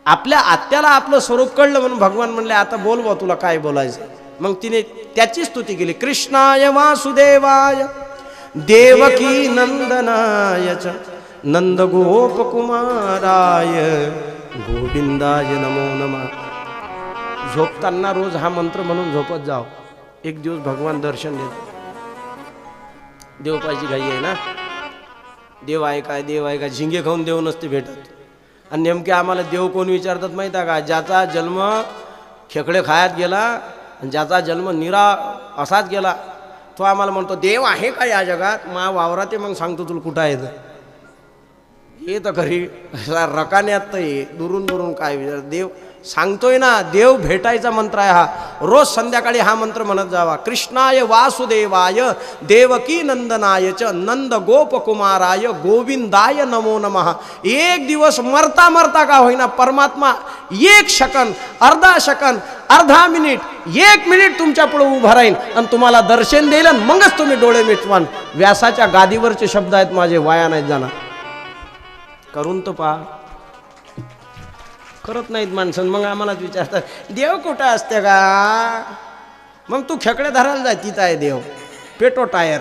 आपल्या आत्याला आपलं स्वरूप कळलं म्हणून भगवान म्हणले आता बोल बा तुला काय बोलायचं. मग तिने त्याची स्तुती केली. कृष्णाय वासुदेवाय देवकी नंदनाय च नंद गोपकुमाराय गोविंदाय नमो नमः. झोपताना रोज हा मंत्र म्हणून झोपत जाओ. एक दिवस भगवान दर्शन देतो. देव पाहिजे घाई आहे ना. देव आहे काय, देव आहे काय, झिंगे खाऊन देव नसते भेटत. आणि नेमके आम्हाला देव कोण विचारतात माहीत आहे का? ज्याचा जन्म खेकडे खायात गेला आणि ज्याचा जन्म निरा असाच गेला तो आम्हाला म्हणतो देव आहे का या जगात. मा वावरात ते मग सांगतो तुला कुठं आहे. हे तर खरी रकान्यात तर ये दुरून दुरून काय विचार. देव सांगतोय ना, देव भेटायचा मंत्र आहे हा. रोज संध्याकाळी हा मंत्र म्हणत जावा. कृष्णाय वासुदेवाय देवकी नंदनाय च नंद गोपकुमाराय गोविंदाय नमो नमः. एक दिवस मरता मरता का होईना परमात्मा 1 सेकंद, अर्धा सेकंद, अर्धा मिनिट, 1 मिनिट तुमच्या पुढे उभा राहील आणि तुम्हाला दर्शन देईल आणि मगच तुम्ही डोळे मिटवाल. व्यासाच्या गादीवरचे शब्द आहेत माझे, वाया नाहीत जाणार. करून तो पहा. करत नाहीत माणसं. मग आम्हालाच विचारतात देव कुठं असते का. मग तू खेकडे धरायला जाय, तिथं आहे देव. पेटो टायर.